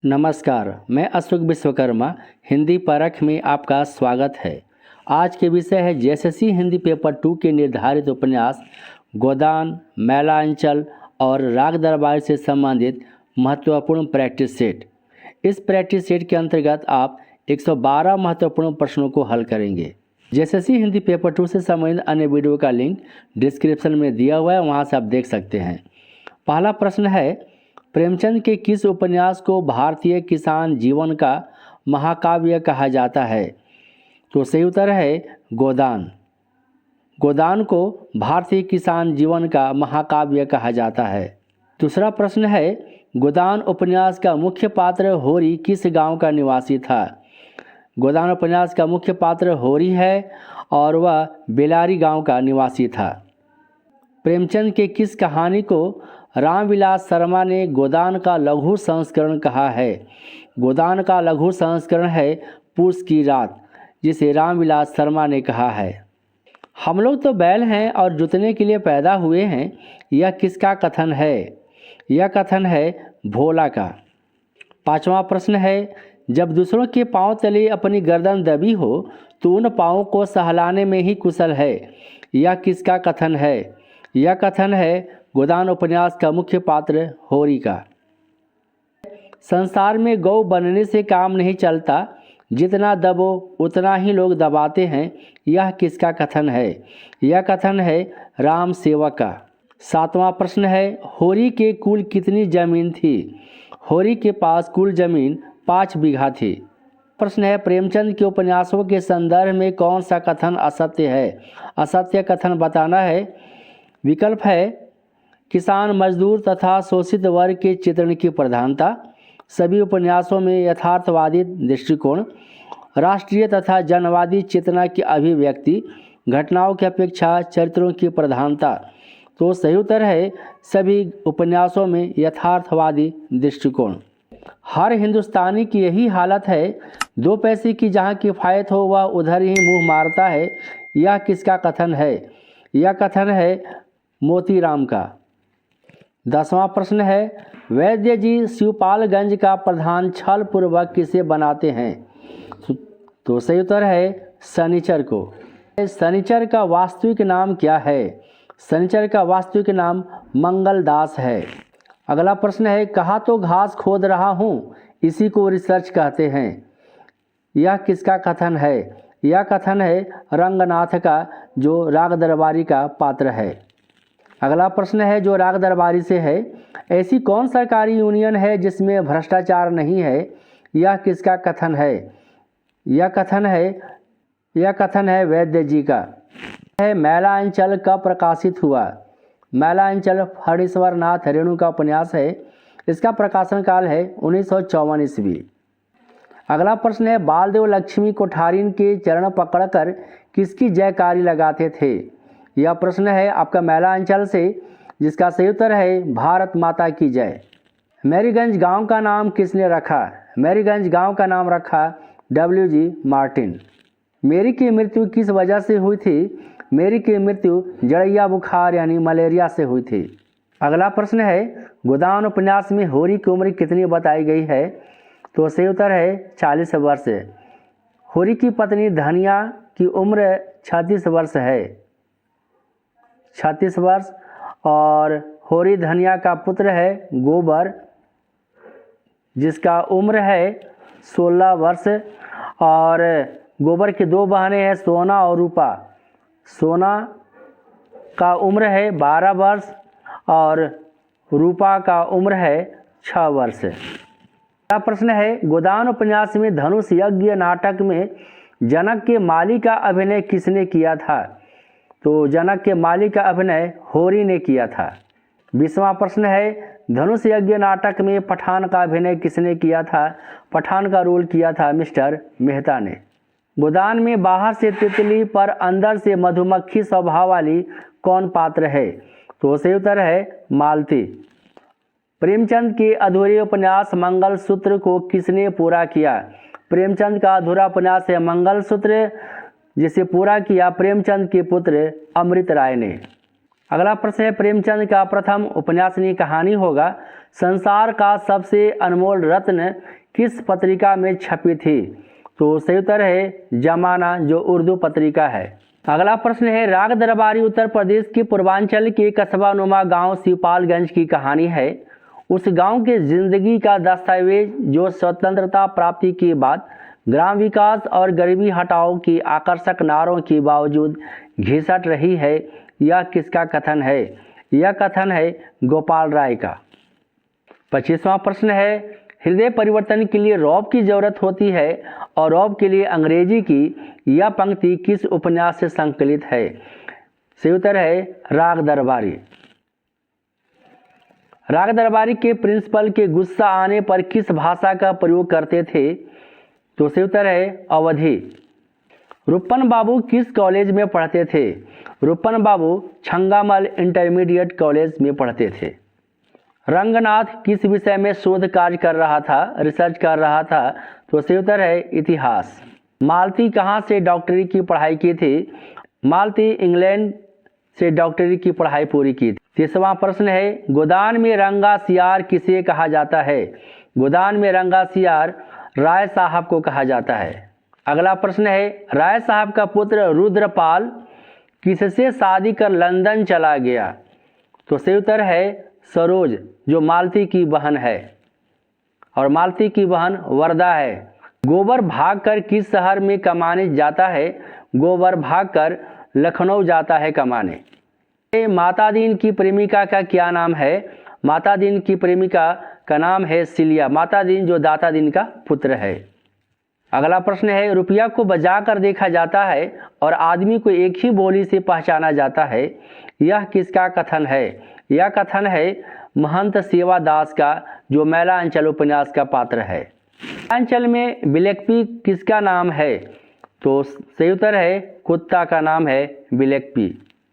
नमस्कार, मैं अशोक विश्वकर्मा हिंदी परख में आपका स्वागत है। आज के विषय है जेएसएससी हिंदी पेपर 2 के निर्धारित उपन्यास गोदान, मैलांचल और राग दरबार से संबंधित महत्वपूर्ण प्रैक्टिस सेट। इस प्रैक्टिस सेट के अंतर्गत आप 112 महत्वपूर्ण प्रश्नों को हल करेंगे। जेएसएससी हिंदी पेपर 2 से संबंधित अन्य वीडियो का लिंक डिस्क्रिप्शन में दिया हुआ है, वहाँ से आप देख सकते हैं। पहला प्रश्न है, प्रेमचंद के किस उपन्यास को भारतीय किसान जीवन का महाकाव्य कहा जाता है? तो सही उत्तर है गोदान। गोदान को भारतीय किसान जीवन का महाकाव्य कहा जाता है। दूसरा प्रश्न है, गोदान उपन्यास का मुख्य पात्र होरी किस गांव का निवासी था? गोदान उपन्यास का मुख्य पात्र होरी है और वह बेलारी गांव का निवासी था। प्रेमचंद के किस कहानी को रामविलास शर्मा ने गोदान का लघु संस्करण कहा है? गोदान का लघु संस्करण है पूस की रात, जिसे रामविलास शर्मा ने कहा है। हम लोग तो बैल हैं और जुतने के लिए पैदा हुए हैं, यह किसका कथन है? यह कथन है भोला का। पांचवा प्रश्न है, जब दूसरों के पांव तले अपनी गर्दन दबी हो तो उन पांवों को सहलाने में ही कुशल है, यह किसका कथन है? यह कथन है गोदान उपन्यास का मुख्य पात्र होरी का। संसार में गौ बनने से काम नहीं चलता, जितना दबो उतना ही लोग दबाते हैं, यह किसका कथन है? यह कथन है राम सेवक का। सातवां प्रश्न है, होरी के कुल कितनी जमीन थी? होरी के पास कुल जमीन 5 बीघा थी। प्रश्न है, प्रेमचंद के उपन्यासों के संदर्भ में कौन सा कथन असत्य है? असत्य कथन बताना है। विकल्प है किसान, मजदूर तथा शोषित वर्ग के चित्रण की प्रधानता, सभी उपन्यासों में यथार्थवादी दृष्टिकोण, राष्ट्रीय तथा जनवादी चेतना की अभिव्यक्ति, घटनाओं की अपेक्षा चरित्रों की प्रधानता। तो सही उत्तर है सभी उपन्यासों में यथार्थवादी दृष्टिकोण। हर हिंदुस्तानी की यही हालत है, 2 पैसे की जहाँ किफ़ायत हो वह उधर ही मुँह मारता है, यह किसका कथन है? यह कथन है मोतीराम का। 10वां प्रश्न है, वैद्य जी शिवपालगंज का प्रधान छल पूर्वक किसे बनाते हैं? तो सही उत्तर है शनिचर को। शनिचर का वास्तविक नाम क्या है? शनिचर का वास्तविक नाम मंगलदास है। अगला प्रश्न है, कहा तो घास खोद रहा हूँ, इसी को रिसर्च कहते हैं, यह किसका कथन है? यह कथन है रंगनाथ का, जो राग दरबारी का पात्र है। अगला प्रश्न है जो राग दरबारी से है, ऐसी कौन सरकारी यूनियन है जिसमें भ्रष्टाचार नहीं है, यह किसका कथन है? यह कथन है वैद्य जी का। है मैलांचल कब प्रकाशित हुआ? मैलांचल फणीश्वर नाथ रेणु का उपन्यास है, इसका प्रकाशन काल है 1954 ईस्वी। अगला प्रश्न है, बालदेव लक्ष्मी कोठारिन के चरण पकड़कर किसकी जयकारी लगाते थे? यह प्रश्न है आपका मैलांचल से, जिसका सही उत्तर है भारत माता की जय। मैरीगंज गांव का नाम किसने रखा? मैरीगंज गांव का नाम रखा W.G. मार्टिन। मेरी की मृत्यु किस वजह से हुई थी? मेरी की मृत्यु जड़ैया बुखार यानी मलेरिया से हुई थी। अगला प्रश्न है, गोदान उपन्यास में होरी की उम्र कितनी बताई गई है? तो सही उत्तर है 40 वर्ष। होरी की पत्नी धनिया की उम्र 36 वर्ष है, 36 वर्ष। और होरी धनिया का पुत्र है गोबर, जिसका उम्र है 16 वर्ष। और गोबर की 2 बहनें हैं सोना और रूपा। सोना का उम्र है 12 वर्ष और रूपा का उम्र है 6 वर्ष। अगला प्रश्न है, गोदान उपन्यास में धनुष यज्ञ नाटक में जनक के माली का अभिनय किसने किया था? तो जनक के माली का अभिनय होरी ने किया था। 20वां प्रश्न है, धनुष यज्ञ नाटक में पठान का अभिनय किसने किया था? पठान का रोल किया था मिस्टर मेहता ने। गोदान में बाहर से तितली पर अंदर से मधुमक्खी स्वभाव वाली कौन पात्र है? तो सही उत्तर है मालती। प्रेमचंद के अधूरे उपन्यास मंगलसूत्र को किसने पूरा किया? प्रेमचंद का अधूरा उपन्यास है मंगलसूत्र, जिसे पूरा किया प्रेमचंद के पुत्र अमृत राय ने। अगला प्रश्न है प्रेमचंद का प्रथम उपन्यासनीय कहानी होगा संसार का सबसे अनमोल रत्न किस पत्रिका में छपी थी? तो सही उत्तर है जमाना, जो उर्दू पत्रिका है। अगला प्रश्न है राग दरबारी उत्तर प्रदेश के पूर्वांचल के कस्बा नुमा गाँव शिवपालगंज की कहानी है। उस गांव के जिंदगी का दस्तावेज जो स्वतंत्रता प्राप्ति के बाद ग्राम विकास और गरीबी हटाओ की आकर्षक नारों के बावजूद घिसट रही है, यह किसका कथन है? यह कथन है गोपाल राय का। 25वां प्रश्न है हृदय परिवर्तन के लिए रौब की जरूरत होती है और रौब के लिए अंग्रेजी की यह पंक्ति किस उपन्यास से संकलित है? सही उत्तर है राग दरबारी। राग दरबारी के प्रिंसिपल के गुस्सा आने पर किस भाषा का प्रयोग करते थे? तो सही उत्तर है अवधी। रुपन बाबू किस कॉलेज में पढ़ते थे? रुपन बाबू छंगामल इंटरमीडिएट कॉलेज में पढ़ते थे। रंगनाथ किस विषय में शोध कार्य कर रहा था, रिसर्च कर रहा था? तो सही उत्तर है इतिहास। मालती कहाँ से डॉक्टरी की पढ़ाई की थी? मालती इंग्लैंड से डॉक्टरी की पढ़ाई पूरी की थी। 30वां प्रश्न है गोदान में रंगा सियार किसे कहा जाता है? गोदान में रंगा सियार राय साहब को कहा जाता है। अगला प्रश्न है राय साहब का पुत्र रुद्रपाल किससे शादी कर लंदन चला गया? तो सही उत्तर है सरोज, जो मालती की बहन है, और मालती की बहन वरदा है। गोबर भागकर किस शहर में कमाने जाता है? गोबर भागकर लखनऊ जाता है कमाने। माता दीन की प्रेमिका का क्या नाम है? माता दीन की प्रेमिका का नाम है सिलिया। माता दीन जो दाता दीन का पुत्र है। अगला प्रश्न है रुपया को बजा कर देखा जाता है और आदमी को एक ही बोली से पहचाना जाता है, यह किसका कथन है? यह कथन है महंत सेवा दास का, जो मैला अंचल उपन्यास का पात्र है। अंचल में बिलेक्पी किसका नाम है? तो सही उत्तर है कुत्ता का नाम है बिलेक्पी।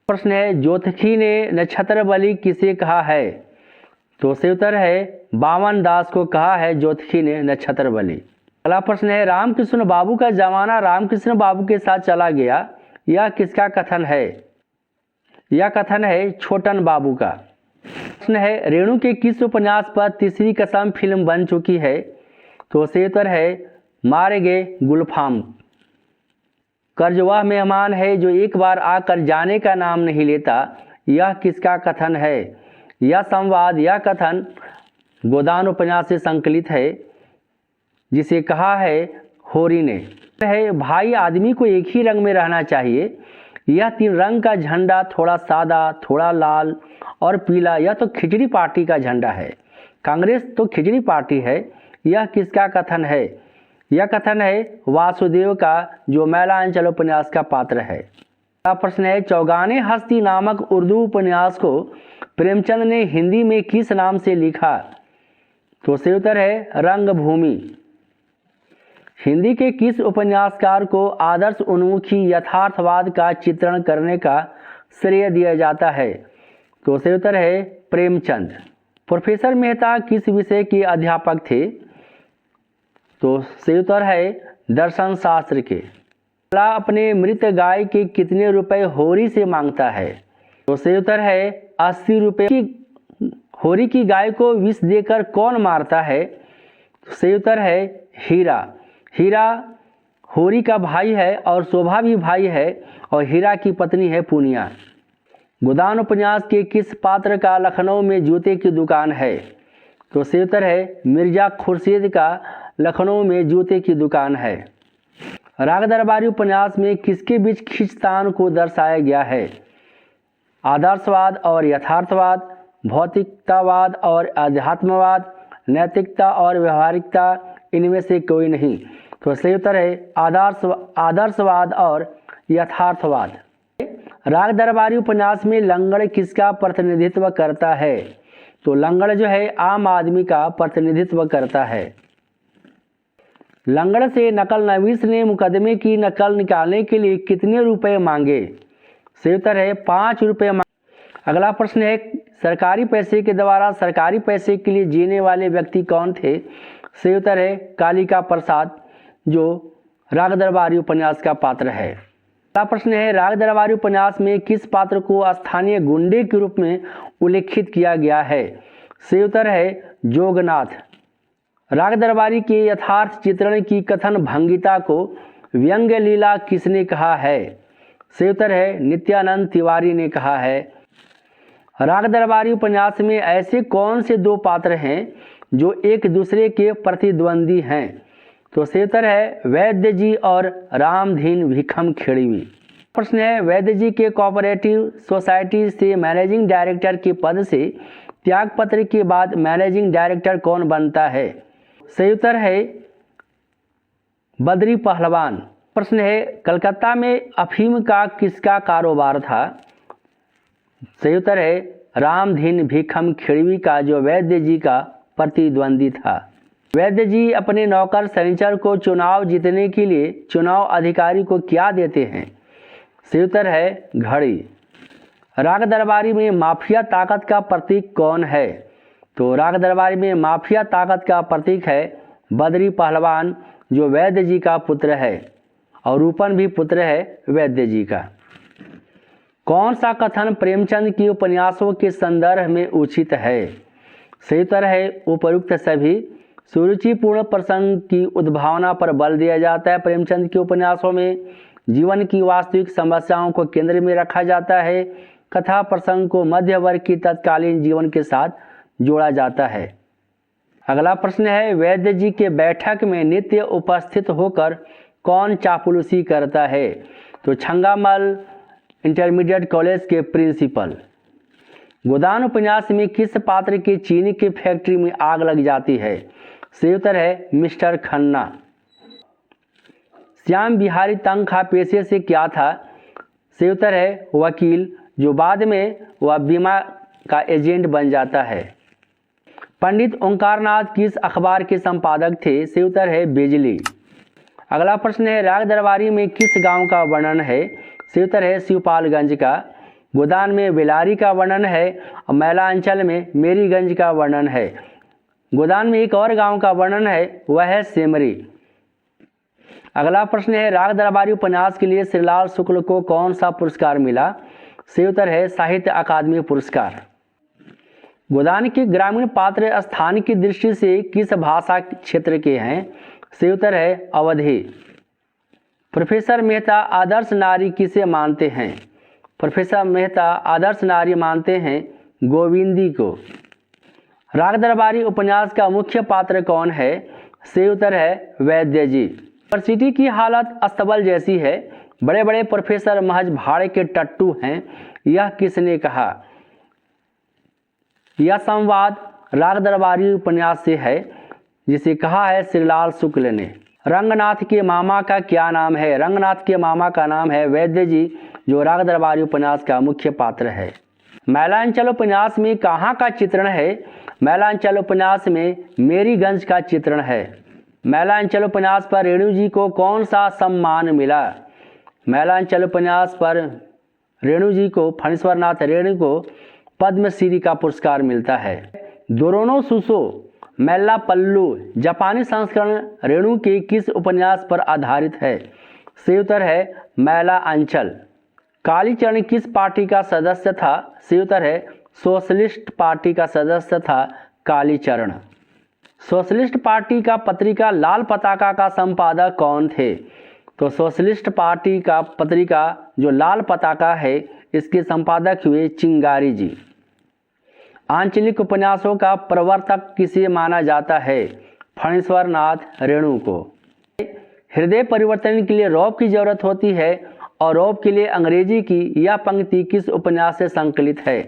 प्रश्न है जोतखी ने नक्षत्र बलि किसे कहा है? तो सही उत्तर है बावन दास को कहा है जोतखी ने नक्षत्र बलि। अगला प्रश्न है रामकृष्ण बाबू का जमाना रामकृष्ण बाबू के साथ चला गया, यह किसका कथन है? यह कथन है छोटन बाबू का। प्रश्न है रेणु के किस उपन्यास पर तीसरी कसम फिल्म बन चुकी है? तो सही उत्तर है मारे गए गुलफाम। कर्ज वह मेहमान है जो एक बार आकर जाने का नाम नहीं लेता, यह किसका कथन है? यह संवाद, यह कथन गोदान उपन्यास से संकलित है, जिसे कहा है होरी ने। है भाई आदमी को एक ही रंग में रहना चाहिए, यह 3 रंग का झंडा, थोड़ा सादा, थोड़ा लाल और पीला, यह तो खिचड़ी पार्टी का झंडा है। कांग्रेस तो खिचड़ी पार्टी है, यह किसका कथन है? यह कथन है वासुदेव का, जो मैला अंचल उपन्यास का पात्र है। अगला प्रश्न है चौगाने हस्ती नामक उर्दू उपन्यास को प्रेमचंद ने हिंदी में किस नाम से लिखा? तो सही उत्तर है रंगभूमि। हिंदी के किस उपन्यासकार को आदर्श उन्मुखी यथार्थवाद का चित्रण करने का श्रेय दिया जाता है? तो सही उत्तर है प्रेमचंद। प्रोफेसर मेहता किस विषय के अध्यापक थे? तो सही उत्तर है दर्शन शास्त्र के। अपने मृत गाय के कितने रुपए होरी से मांगता है? तो सही उत्तर है 80 रुपये। होरी की गाय को विष देकर कौन मारता है? तो सही उत्तर है हीरा। हीरा होरी का भाई है और शोभा भी भाई है, और हीरा की पत्नी है पूनिया। गोदान उपन्यास के किस पात्र का लखनऊ में जूते की दुकान है? तो सही उत्तर है मिर्जा खुर्शीद का लखनऊ में जूते की दुकान है। राग दरबारी उपन्यास में किसके बीच खींचतान को दर्शाया गया है? आदर्शवाद और यथार्थवाद, भौतिकतावाद और अध्यात्मवाद, नैतिकता और व्यवहारिकता, इनमें से कोई नहीं। तो सही उत्तर है आदर्शवाद और यथार्थवाद। राग दरबारी उपन्यास में लंगड़ किसका प्रतिनिधित्व करता है? तो लंगड़ जो है आम आदमी का प्रतिनिधित्व करता है। लंगड़ से नकल नवीस ने मुकदमे की नकल निकालने के लिए कितने रुपए मांगे? सही उत्तर है 5 रुपये। अगला प्रश्न है सरकारी पैसे के द्वारा सरकारी पैसे के लिए जीने वाले व्यक्ति कौन थे? सही उत्तर है कालिका प्रसाद, जो राग दरबारी उपन्यास का पात्र है। अगला प्रश्न है, राग दरबारी उपन्यास में किस पात्र को स्थानीय गुंडे के रूप में उल्लेखित किया गया है? सही उत्तर है जोगनाथ। राग दरबारी के यथार्थ चित्रण की कथन भंगिता को व्यंग्य लीला किसने कहा है? सही उत्तर है नित्यानंद तिवारी ने कहा है। राग दरबारी उपन्यास में ऐसे कौन से दो पात्र हैं जो एक दूसरे के प्रतिद्वंदी हैं? तो सही उत्तर है वैद्य जी और रामधीन भिखम खेड़ीवी। प्रश्न है, वैद्य जी के कोऑपरेटिव सोसाइटी से मैनेजिंग डायरेक्टर के पद से त्यागपत्र के बाद मैनेजिंग डायरेक्टर कौन बनता है? सही उत्तर है बद्री पहलवान। प्रश्न है, कलकत्ता में अफीम का किसका कारोबार था? सही उत्तर है रामधीन भिखम खेड़ीवी का, जो वैद्य जी का प्रतिद्वंदी था। वैद्य जी अपने नौकर शनिचर को चुनाव जीतने के लिए चुनाव अधिकारी को क्या देते हैं? सही उत्तर है घड़ी। राग दरबारी में माफिया ताकत का प्रतीक कौन है? तो राग दरबारी में माफिया ताकत का प्रतीक है बद्री पहलवान, जो वैद्य जी का पुत्र है, और रूपन भी पुत्र है वैद्य जी का। कौन सा कथन प्रेमचंद की उपन्यासों के संदर्भ में उचित है? सही उत्तर है उपयुक्त सभी। सुरुचिपूर्ण प्रसंग की उद्भावना पर बल दिया जाता है। प्रेमचंद के उपन्यासों में जीवन की वास्तविक समस्याओं को केंद्र में रखा जाता है। कथा प्रसंग को मध्य वर्ग की तत्कालीन जीवन के साथ जोड़ा जाता है। अगला प्रश्न है, वैद्य जी के बैठक में नित्य उपस्थित होकर कौन चापलूसी करता है? तो छंगामल इंटरमीडिएट कॉलेज के प्रिंसिपल। गोदान उपन्यास में किस पात्र के चीनी की फैक्ट्री में आग लग जाती है? सही उत्तर है मिस्टर खन्ना। श्याम बिहारी तंखा पेशे से क्या था? सही उत्तर है वकील, जो बाद में वह बीमा का एजेंट बन जाता है। पंडित ओंकारनाथ किस अखबार के संपादक थे? सही उत्तर है बिजली। अगला प्रश्न है, राग दरबारी में किस गांव का वर्णन है? सही उत्तर है शिवपालगंज का। गोदान में बेलारी का वर्णन है और मैलांचल में मेरीगंज का वर्णन है। गोदान में एक और गांव का वर्णन है, वह है सेमरी। अगला प्रश्न है, राग दरबारी उपन्यास के लिए श्रीलाल शुक्ल को कौन सा पुरस्कार मिला? सही उत्तर है साहित्य अकादमी पुरस्कार। गोदान के ग्रामीण पात्र स्थान की दृष्टि से किस भाषा क्षेत्र के हैं? सही उत्तर है अवधी। प्रोफेसर मेहता आदर्श नारी किसे मानते हैं? प्रोफेसर मेहता आदर्श नारी मानते हैं गोविंदी को। राग दरबारी उपन्यास का मुख्य पात्र कौन है? सही उत्तर है वैद्य जी। यूनिवर्सिटी की हालत अस्तबल जैसी है, बड़े बड़े प्रोफेसर महज भाड़े के टट्टू हैं, यह किसने कहा? यह संवाद राग दरबारी उपन्यास से है, जिसे कहा है श्रीलाल शुक्ल ने। रंगनाथ के मामा का क्या नाम है? रंगनाथ के मामा का नाम है वैद्य जी, जो राग दरबारी उपन्यास का मुख्य पात्र है। मैलांचल उपन्यास में कहाँ का चित्रण है? मैलांचल उपन्यास में मेरीगंज का चित्रण है। मैलांचल उपन्यास पर रेणु जी को कौन सा सम्मान मिला? मैलांचल उपन्यास पर रेणु जी को, फणीश्वरनाथ रेणु को पद्मश्री का पुरस्कार मिलता है। दोरोनो सुसो मेल्ला पल्लू जापानी संस्करण रेणु के किस उपन्यास पर आधारित है? सही उत्तर है मैला अंचल। कालीचरण किस पार्टी का सदस्य था? सही उत्तर है सोशलिस्ट पार्टी का सदस्य था कालीचरण। सोशलिस्ट पार्टी का पत्रिका लाल पताका का संपादक कौन थे? तो सोशलिस्ट पार्टी का पत्रिका जो लाल पताका है, इसके संपादक हुए चिंगारी जी। आंचलिक उपन्यासों का प्रवर्तक किसे माना जाता है? फणीश्वरनाथ रेणु को। हृदय परिवर्तन के लिए रौब की जरूरत होती है और रौब के लिए अंग्रेजी की यह पंक्ति किस उपन्यास से संकलित है?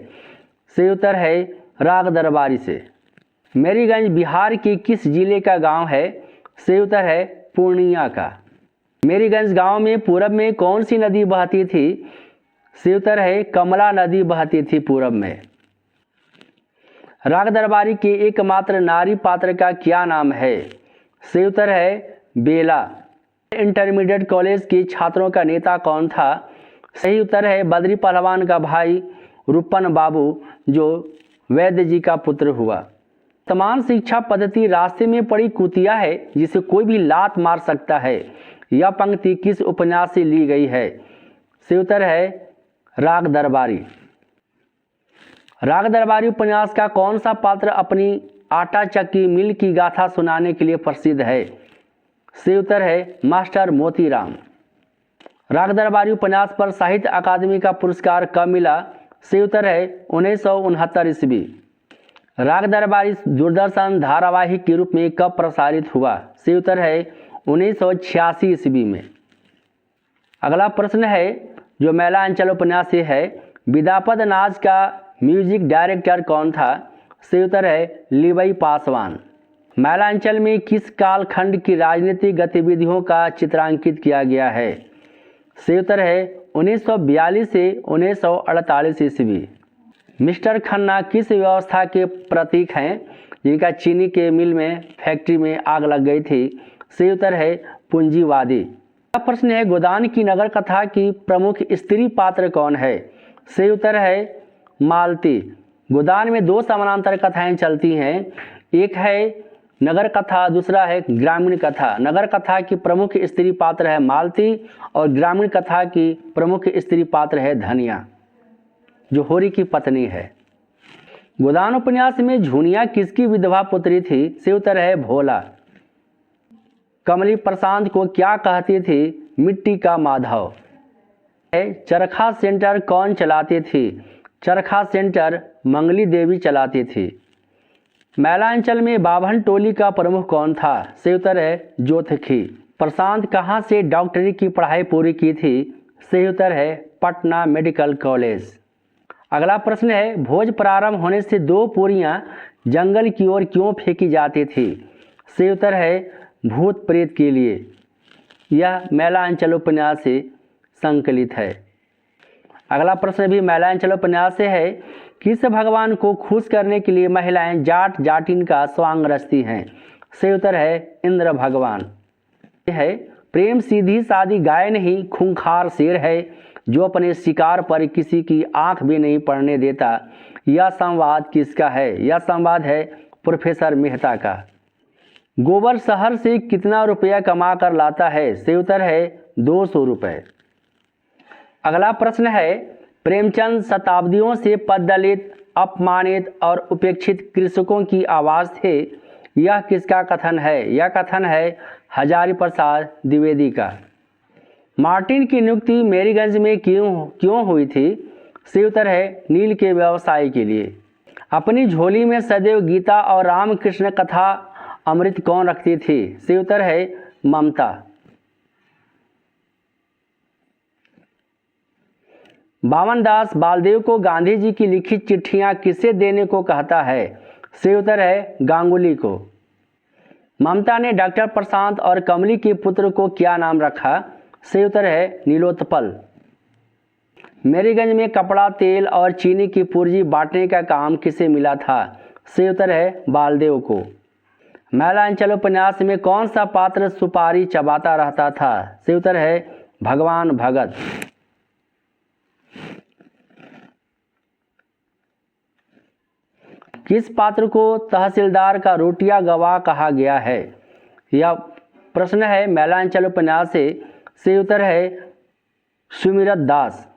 सही उत्तर है राग दरबारी से। मेरीगंज बिहार के किस जिले का गांव है? सही उत्तर है पूर्णिया का। मेरीगंज गांव में पूरब में कौन सी नदी बहती थी? सही उत्तर है कमला नदी बहती थी पूरब में। राग दरबारी के एकमात्र नारी पात्र का क्या नाम है? सही उत्तर है बेला। इंटरमीडिएट कॉलेज के छात्रों का नेता कौन था? सही उत्तर है बद्री पहलवान का भाई रूपन बाबू, जो वैद्य जी का पुत्र हुआ। समान शिक्षा पद्धति रास्ते में पड़ी कुतिया है, जिसे कोई भी लात मार सकता है। यह पंक्ति किस उपन्यास से ली गई है? सही उत्तर है राग दरबारी। राग दरबारी उपन्यास का कौन सा पात्र अपनी आटा चक्की मिल की गाथा सुनाने के लिए प्रसिद्ध है? सही उत्तर है मास्टर मोतीराम। राग दरबारी उपन्यास पर साहित्य अकादमी का पुरस्कार कब मिला? सही उत्तर है 1969 ईस्वी। राग दरबारी दूरदर्शन धारावाहिक के रूप में कब प्रसारित हुआ? सही उत्तर है 1986 ईस्वी में। अगला प्रश्न है जो मैला अंचल उपन्यास से है, विद्यापति नाच का म्यूजिक डायरेक्टर कौन था? सही उत्तर है लीबई पासवान। मैला अंचल में किस कालखंड की राजनीतिक गतिविधियों का चित्रांकित किया गया है? सही उत्तर है 1942 से 1948 ईस्वी। मिस्टर खन्ना किस व्यवस्था के प्रतीक हैं जिनका चीनी के मिल में फैक्ट्री में आग लग गई थी? सही उत्तर है पूंजीवादी। प्रश्न है गोदान की नगर कथा की प्रमुख स्त्री पात्र कौन है? सही उत्तर है मालती। गोदान में दो समानांतर कथाएं चलती हैं, एक है नगर कथा, दूसरा है ग्रामीण कथा। नगर कथा की प्रमुख स्त्री पात्र है मालती और ग्रामीण कथा की प्रमुख स्त्री पात्र है धनिया, जो होरी की पत्नी है। गोदान उपन्यास में झुनिया किसकी विधवा पुत्री थी? सही उत्तर है भोला। कमली प्रशांत को क्या कहती थी? मिट्टी का माधव। चरखा सेंटर कौन चलाती थी? चरखा सेंटर मंगली देवी चलाती थी। मैला अंचल में बाभन टोली का प्रमुख कौन था? सही उत्तर है जोतखी। प्रशांत कहाँ से डॉक्टरी की पढ़ाई पूरी की थी? सही उत्तर है पटना मेडिकल कॉलेज। अगला प्रश्न है भोज प्रारंभ होने से दो पूरियां जंगल की ओर क्यों फेंकी जाती थी? सही उत्तर है भूत प्रेत के लिए। यह मैला अंचल उपन्यास से संकलित है। अगला प्रश्न भी मैला अंचल उपन्यास से है, किस भगवान को खुश करने के लिए महिलाएं जाट जाटिन का स्वांग रचती हैं? सही उत्तर है इंद्र भगवान। यह है प्रेम सीधी सादी गाय नहीं खूंखार शेर है जो अपने शिकार पर किसी की आंख भी नहीं पड़ने देता। यह संवाद किसका है? यह संवाद है प्रोफेसर मेहता का। गोबर शहर से कितना रुपया कमा कर लाता है? सही उत्तर है 200 रुपये। अगला प्रश्न है प्रेमचंद शताब्दियों से पददलित, अपमानित और उपेक्षित कृषकों की आवाज़ थे। यह किसका कथन है? यह कथन है हजारी प्रसाद द्विवेदी का। मार्टिन की नियुक्ति मेरीगंज में क्यों हुई थी? सही उत्तर है नील के व्यवसाय के लिए। अपनी झोली में सदैव गीता और रामकृष्ण कथा अमृत कौन रखती थी? सही उत्तर है ममता। बावनदास बालदेव को गांधी जी की लिखित चिट्ठियां किसे देने को कहता है? सही उत्तर है गांगुली को। ममता ने डॉक्टर प्रशांत और कमली के पुत्र को क्या नाम रखा? सही उत्तर है नीलोत्पल। मेरीगंज में कपड़ा, तेल और चीनी की पूर्जी बांटने का काम किसे मिला था? सही उत्तर है बालदेव को। मैला अंचल उपन्यास में कौन सा पात्र सुपारी चबाता रहता था? सही उत्तर है भगवान भगत। किस पात्र को तहसीलदार का रोटिया गवाह कहा गया है? यह प्रश्न है मैला अंचल उपन्यास से। सही उत्तर है सुमिरत दास।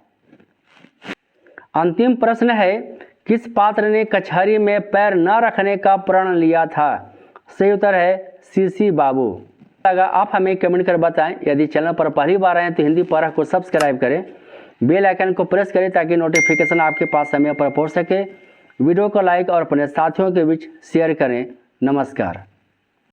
अंतिम प्रश्न है किस पात्र ने कचहरी में पैर न रखने का प्रण लिया था? सही उत्तर है सीसी बाबू। अगर आप हमें कमेंट कर बताएं। यदि चैनल पर पहली बार आए तो हिंदी पारा को सब्सक्राइब करें, बेल आइकन को प्रेस करें ताकि नोटिफिकेशन आपके पास समय पर पहुंच सके। वीडियो को लाइक और अपने साथियों के बीच शेयर करें। नमस्कार।